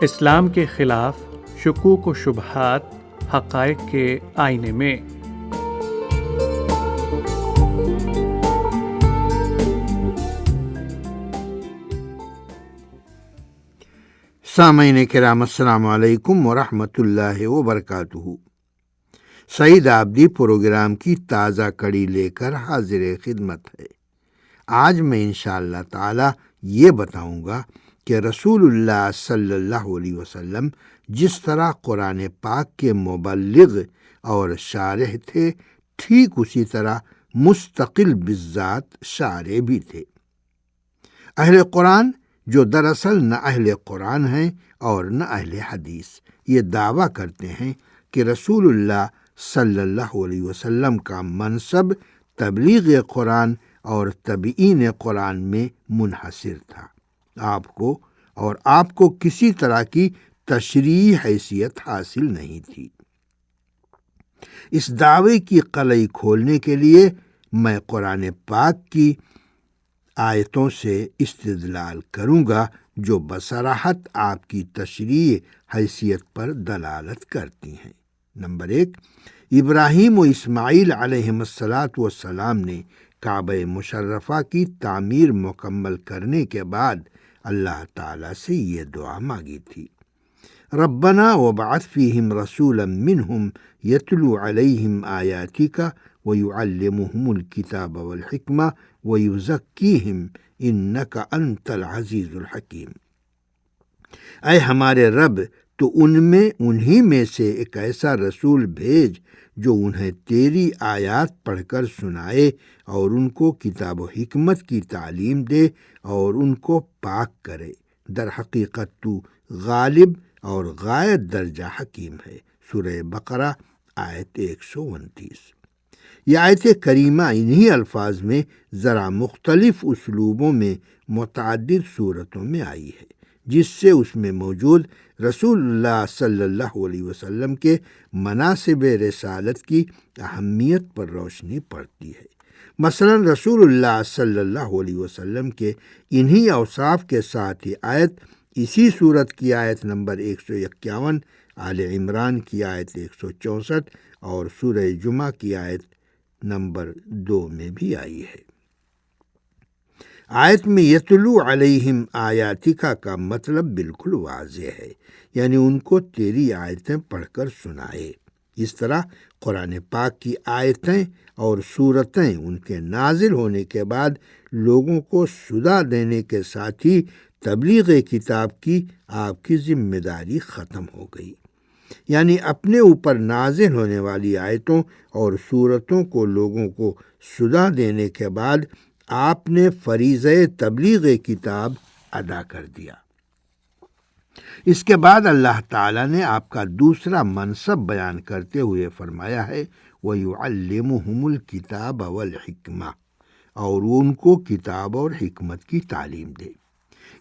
اسلام کے خلاف شکوک و شبہات حقائق کے آئینے میں۔ سامعین کرام، السلام علیکم ورحمۃ اللہ وبرکاتہ۔ سعید آبدی پروگرام کی تازہ کڑی لے کر حاضر خدمت ہے۔ آج میں انشاءاللہ تعالی یہ بتاؤں گا کہ رسول اللہ صلی اللہ علیہ وسلم جس طرح قرآن پاک کے مبلغ اور شارح تھے، ٹھیک اسی طرح مستقل بالذات شارح بھی تھے۔ اہل قرآن جو دراصل نہ اہل قرآن ہیں اور نہ اہل حدیث، یہ دعویٰ کرتے ہیں کہ رسول اللہ صلی اللہ علیہ وسلم کا منصب تبلیغ قرآن اور تبیین قرآن میں منحصر تھا۔ آپ کو کسی طرح کی تشریعی حیثیت حاصل نہیں تھی۔ اس دعوے کی قلعی کھولنے کے لیے میں قرآن پاک کی آیتوں سے استدلال کروں گا جو بصراحت آپ کی تشریعی حیثیت پر دلالت کرتی ہیں۔ نمبر 1، ابراہیم و اسماعیل علیہم السلام نے کعبہ مشرفہ کی تعمیر مکمل کرنے کے بعد اللہ تعالیٰ سے یہ دعا مانگی تھی، ربنا وابعث فیہم رسولا منہم یتلو علیہم آیاتک ویعلمہم الکتاب والحکمہ ویزکیہم انک انت العزیز الحکیم۔ اے ہمارے رب، تو انہی میں سے ایک ایسا رسول بھیج جو انہیں تیری آیات پڑھ کر سنائے اور ان کو کتاب و حکمت کی تعلیم دے اور ان کو پاک کرے۔ در حقیقت تو غالب اور غائب درجہ حکیم ہے۔ سورہ بقرہ آیت 129۔ یہ آیت کریمہ انہی الفاظ میں ذرا مختلف اسلوبوں میں متعدد صورتوں میں آئی ہے، جس سے اس میں موجود رسول اللہ صلی اللہ علیہ وسلم کے مناصب رسالت کی اہمیت پر روشنی پڑتی ہے۔ مثلا رسول اللہ صلی اللہ علیہ وسلم کے انہی اوصاف کے ساتھ ہی آیت اسی صورت کی آیت نمبر 151، آل عمران کی آیت 164 اور سورہ جمعہ کی آیت نمبر 2 میں بھی آئی ہے۔ آیت میں یتلو علیہم آیاتکا کا مطلب بالکل واضح ہے، یعنی ان کو تیری آیتیں پڑھ کر سنائے۔ اس طرح قرآن پاک کی آیتیں اور سورتیں ان کے نازل ہونے کے بعد لوگوں کو صدا دینے کے ساتھ ہی تبلیغ کتاب کی آپ کی ذمہ داری ختم ہو گئی، یعنی اپنے اوپر نازل ہونے والی آیتوں اور سورتوں کو لوگوں کو صدا دینے کے بعد آپ نے فریضہ تبلیغ کتاب ادا کر دیا۔ اس کے بعد اللہ تعالیٰ نے آپ کا دوسرا منصب بیان کرتے ہوئے فرمایا ہے، وَيُعَلِّمُهُمُ الْكِتَابَ وَالْحِكْمَةَ، اور وہ ان کو کتاب اور حکمت کی تعلیم دے۔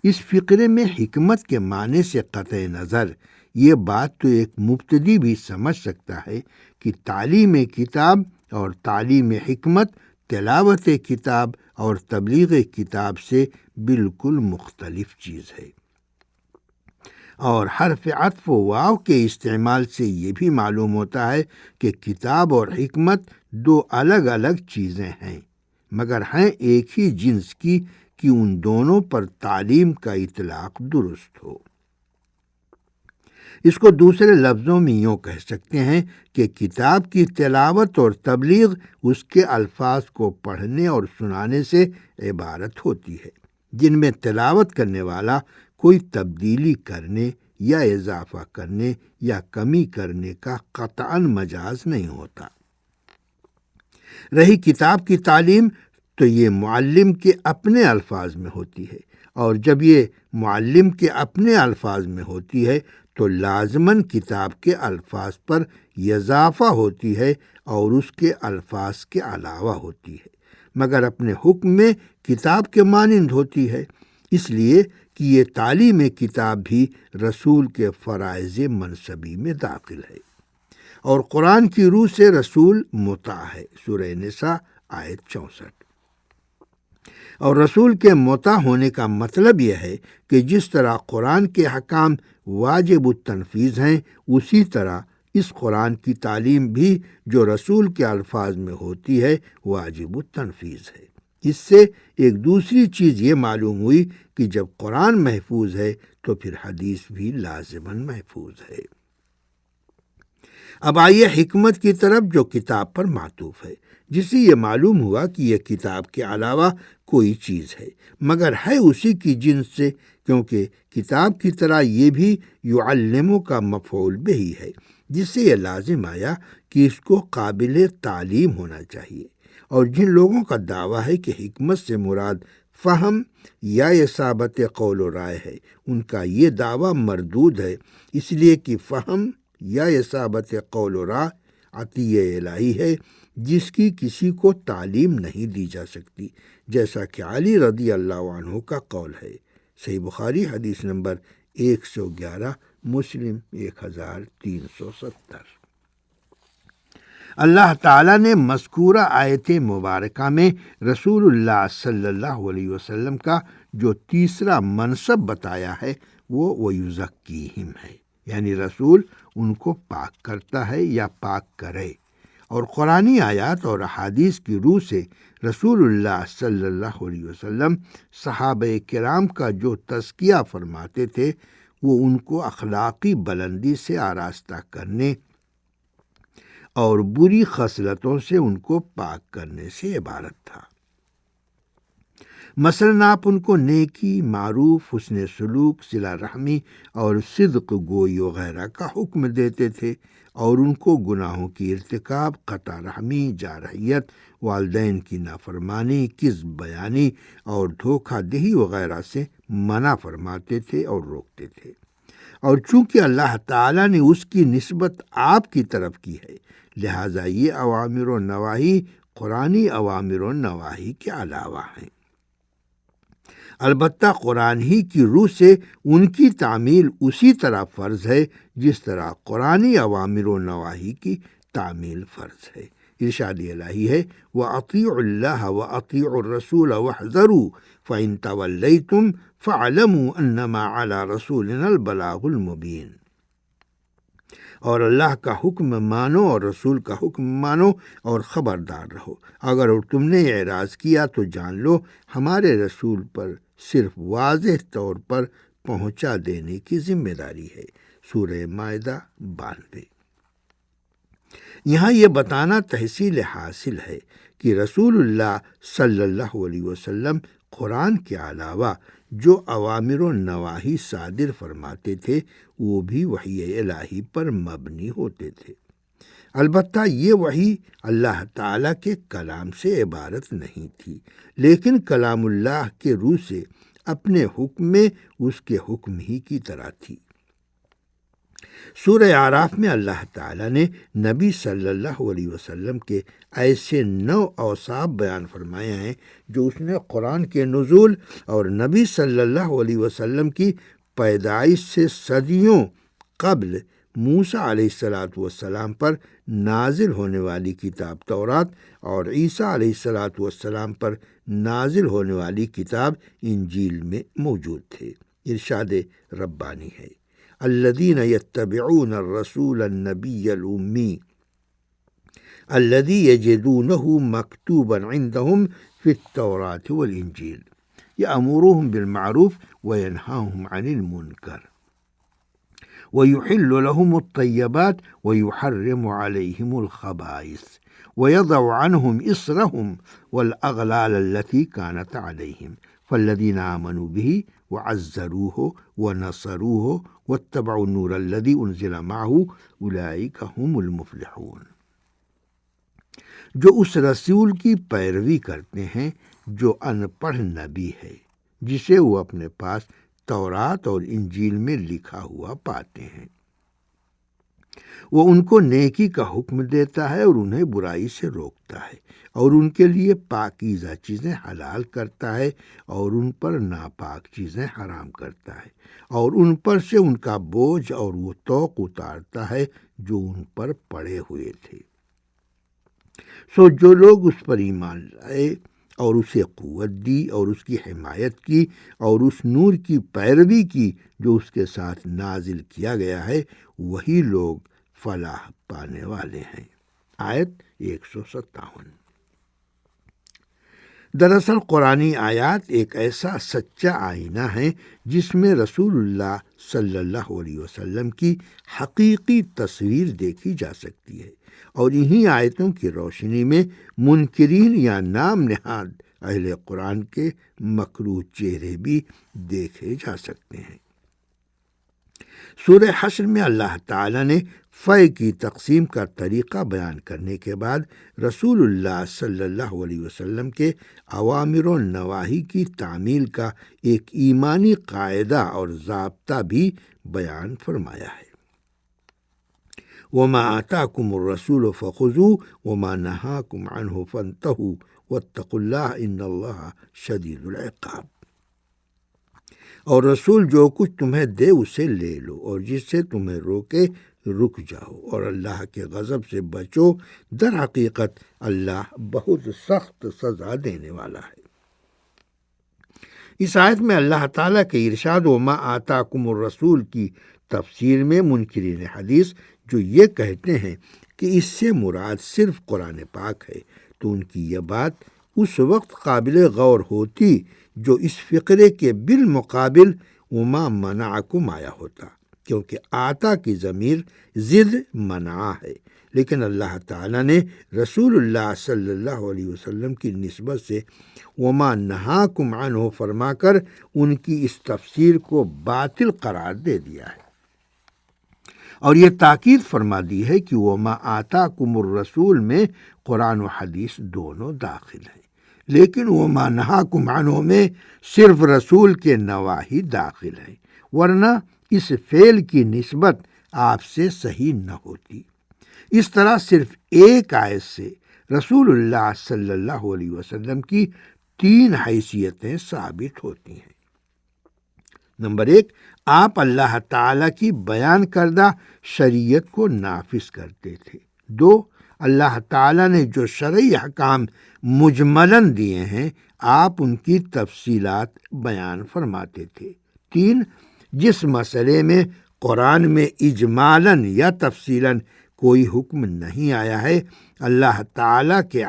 اس فقرے میں حکمت کے معنی سے قطع نظر یہ بات تو ایک مبتدی بھی سمجھ سکتا ہے کہ تعلیم کتاب اور تعلیم حکمت تلاوت کتاب اور تبلیغ کتاب سے بالکل مختلف چیز ہے، اور حرف عطف و واو کے استعمال سے یہ بھی معلوم ہوتا ہے کہ کتاب اور حکمت دو الگ الگ چیزیں ہیں، مگر ہیں ایک ہی جنس کی کہ ان دونوں پر تعلیم کا اطلاق درست ہو۔ اس کو دوسرے لفظوں میں یوں کہہ سکتے ہیں کہ کتاب کی تلاوت اور تبلیغ اس کے الفاظ کو پڑھنے اور سنانے سے عبارت ہوتی ہے، جن میں تلاوت کرنے والا کوئی تبدیلی کرنے یا اضافہ کرنے یا کمی کرنے کا قطعاً مجاز نہیں ہوتا۔ رہی کتاب کی تعلیم تو یہ معلم کے اپنے الفاظ میں ہوتی ہے، اور جب یہ معلم کے اپنے الفاظ میں ہوتی ہے تو لازماً کتاب کے الفاظ پر اضافہ ہوتی ہے اور اس کے الفاظ کے علاوہ ہوتی ہے، مگر اپنے حکم میں کتاب کے مانند ہوتی ہے۔ اس لیے کہ یہ تعلیم کتاب بھی رسول کے فرائض منصبی میں داخل ہے، اور قرآن کی روح سے رسول مطاع ہے، سورہ نساء آیت 64۔ اور رسول کے مطاع ہونے کا مطلب یہ ہے کہ جس طرح قرآن کے احکام واجب التنفیذ ہیں، اسی طرح اس قرآن کی تعلیم بھی جو رسول کے الفاظ میں ہوتی ہے واجب التنفیذ ہے۔ اس سے ایک دوسری چیز یہ معلوم ہوئی کہ جب قرآن محفوظ ہے تو پھر حدیث بھی لازماً محفوظ ہے۔ اب آئیے حکمت کی طرف جو کتاب پر معطوف ہے، جس سے یہ معلوم ہوا کہ یہ کتاب کے علاوہ کوئی چیز ہے، مگر ہے اسی کی جنس سے، کیونکہ کتاب کی طرح یہ بھی یعلمو کا مفعول بہ ہے، جس سے یہ لازم آیا کہ اس کو قابل تعلیم ہونا چاہیے۔ اور جن لوگوں کا دعویٰ ہے کہ حکمت سے مراد فہم یا اصابت قول و رائے ہے، ان کا یہ دعویٰ مردود ہے، اس لیے کہ فہم یا اصابت قول و رائے عطیہ الہی ہے، جس کی کسی کو تعلیم نہیں دی جا سکتی، جیسا کہ علی رضی اللہ عنہ کا قول ہے۔ صحیح بخاری حدیث نمبر 111، مسلم 1370۔ اللہ تعالیٰ نے مذکورہ آیت مبارکہ میں رسول اللہ صلی اللہ علیہ وسلم کا جو تیسرا منصب بتایا ہے وہ وَيُزَكِّيهِمْ ہے، یعنی رسول ان کو پاک کرتا ہے یا پاک کرے، اور قرآنی آیات اور احادیث کی روح سے رسول اللہ صلی اللہ علیہ وسلم صحابہ کرام کا جو تزکیہ فرماتے تھے وہ ان کو اخلاقی بلندی سے آراستہ کرنے اور بری خصلتوں سے ان کو پاک کرنے سے عبارت تھا۔ مثلاً آپ ان کو نیکی، معروف، حسن سلوک، صلہ رحمی اور صدق گوئی وغیرہ کا حکم دیتے تھے، اور ان کو گناہوں کی ارتکاب، قطع رحمی، جارحیت، والدین کی نافرمانی، کذب بیانی اور دھوکہ دہی وغیرہ سے منع فرماتے تھے اور روکتے تھے۔ اور چونکہ اللہ تعالیٰ نے اس کی نسبت آپ کی طرف کی ہے، لہٰذا یہ اوامر و نواہی قرآنی اوامر و نواہی کے علاوہ ہیں۔ البتہ قرآن ہی کی روح سے ان کی تعمیل اسی طرح فرض ہے جس طرح قرآنی اوامر و نواہی کی تعمیل فرض ہے۔ ارشاد الہی ہے وَأَطِيعُوا اللَّهَ وَأَطِيعُوا الرَّسُولَ وَاحْذَرُوا فَإِن تَوَلَّيْتُمْ فَاعْلَمُوا أَنَّمَا عَلَى رَسُولِنَا الْبَلَاغُ الْمُبِينُ۔ اور اللہ کا حکم مانو اور رسول کا حکم مانو اور خبردار رہو، اگر تم نے اعراض کیا تو جان لو ہمارے رسول پر صرف واضح طور پر پہنچا دینے کی ذمہ داری ہے۔ سورہ مائدہ 92۔ یہاں یہ بتانا تحصیل حاصل ہے کہ رسول اللہ صلی اللہ علیہ وسلم قرآن کے علاوہ جو اوامر و نواہی صادر فرماتے تھے وہ بھی وحی الہی پر مبنی ہوتے تھے۔ البتہ یہ وحی اللہ تعالیٰ کے کلام سے عبارت نہیں تھی، لیکن کلام اللہ کے روح سے اپنے حکم میں اس کے حکم ہی کی طرح تھی۔ سورہ اعراف میں اللہ تعالیٰ نے نبی صلی اللہ علیہ وسلم کے ایسے 9 اوصاف بیان فرمائے ہیں جو اس نے قرآن کے نزول اور نبی صلی اللہ علیہ وسلم کی پیدائش سے صدیوں قبل موسیٰ علیہ السلام پر نازل ہونے والی کتاب تورات اور عیسیٰ علیہ السلام پر نازل ہونے والی کتاب انجیل میں موجود تھے۔ ارشاد ربانی ہے الذین یتبعون الرسول النبی الامی الذی یجدونہ مکتوبا عندہم فی التوراۃ والانجیل یأمرهم بالمعروف وینہاہم عن المنکر ويحل لهم الطيبات ويحرم عليهم الخبائث ويضع عنهم إصرهم والأغلال التي كانت عليهم فالذين آمنوا به وعزروه ونصروه واتبعوا النور الذي أنزل معه أولئك هم المفلحون۔ جو اس رسول کی پیروی کرتے ہیں جو ان پڑھ نبی ہے، جسے وہ اپنے پاس تورات اور انجیل میں لکھا ہوا پاتے ہیں، وہ ان کو نیکی کا حکم دیتا ہے اور انہیں برائی سے روکتا ہے، اور ان کے لیے پاکیزہ چیزیں حلال کرتا ہے اور ان پر ناپاک چیزیں حرام کرتا ہے، اور ان پر سے ان کا بوجھ اور وہ طوق اتارتا ہے جو ان پر پڑے ہوئے تھے۔ سو جو لوگ اس پر ایمان لائے اور اسے قوت دی اور اس کی حمایت کی اور اس نور کی پیروی کی جو اس کے ساتھ نازل کیا گیا ہے، وہی لوگ فلاح پانے والے ہیں۔ آیت 157۔ دراصل قرآنی آیات ایک ایسا سچا آئینہ ہے جس میں رسول اللہ صلی اللہ علیہ وسلم کی حقیقی تصویر دیکھی جا سکتی ہے، اور انہی آیتوں کی روشنی میں منکرین یا نام نہاد اہل قرآن کے مکروہ چہرے بھی دیکھے جا سکتے ہیں۔ سورہ حشر میں اللہ تعالیٰ نے فے کی تقسیم کا طریقہ بیان کرنے کے بعد رسول اللہ صلی اللہ علیہ وسلم کے اوامر و نواہی کی تعمیل کا ایک ایمانی قاعدہ اور ضابطہ بھی بیان فرمایا ہے۔ وَمَا آتَاكُمُ الرَّسُولُ فَخُذُوهُ وَمَا نَهَاكُمْ عَنْهُ فَانْتَهُوا وَاتَّقُوا اللَّهَ إِنَّ اللَّهَ شَدِيدُ الْعِقَابِ۔ اور رسول جو کچھ تمہیں دے اسے لے لو، اور جس سے تمہیں روکے رک جاؤ، اور اللہ کے غضب سے بچو، در حقیقت اللہ بہت سخت سزا دینے والا ہے۔ اس آیت میں اللہ تعالیٰ کے ارشاد وما آتاکم الرسول کی تفسیر میں منکرین حدیث جو یہ کہتے ہیں کہ اس سے مراد صرف قرآن پاک ہے، تو ان کی یہ بات اس وقت قابل غور ہوتی جو اس فقرے کے بالمقابل وما منعکم آیا ہوتا، کیونکہ آتا کی ضمیر ضد منع ہے، لیکن اللہ تعالیٰ نے رسول اللہ صلی اللہ علیہ وسلم کی نسبت سے وما نہاکم عنہ فرما کر ان کی اس تفسیر کو باطل قرار دے دیا ہے، اور یہ تاکید فرما دی ہے کہ وما آتاکم الرسول میں قرآن و حدیث دونوں داخل ہیں، لیکن وما نہاکم عنہ میں صرف رسول کے نواہی داخل ہیں، ورنہ اس فعل کی نسبت آپ سے صحیح نہ ہوتی۔ اس طرح صرف ایک آیت سے رسول اللہ صلی اللہ علیہ وسلم کی 3 حیثیتیں ثابت ہوتی ہیں۔ نمبر 1، آپ اللہ تعالیٰ کی بیان کردہ شریعت کو نافذ کرتے تھے۔ 2، اللہ تعالیٰ نے جو شرعی احکام مجملاً دیے ہیں آپ ان کی تفصیلات بیان فرماتے تھے۔ 3، جس مسئلے میں قرآن میں اجمالاً یا تفصیلاً کوئی حکم نہیں آیا ہے، اللہ تعالیٰ کے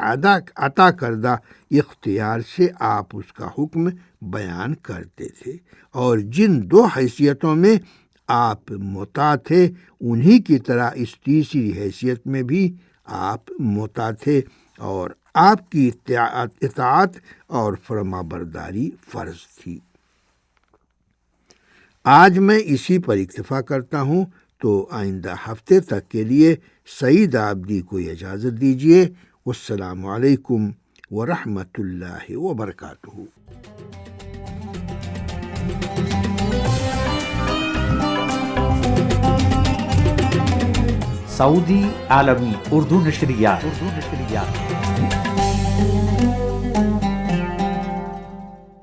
عطا کردہ اختیار سے آپ اس کا حکم بیان کرتے تھے، اور جن 2 حیثیتوں میں آپ مطاع تھے انہی کی طرح اس تیسری حیثیت میں بھی آپ مطاع تھے، اور آپ کی اطاعت اور فرما برداری فرض تھی۔ آج میں اسی پر اکتفا کرتا ہوں، تو آئندہ ہفتے تک کے لیے سعید عابدی کو اجازت دیجیے۔ والسلام علیکم ورحمۃ اللہ وبرکاتہ۔ سعودی عالمی اردو نشریات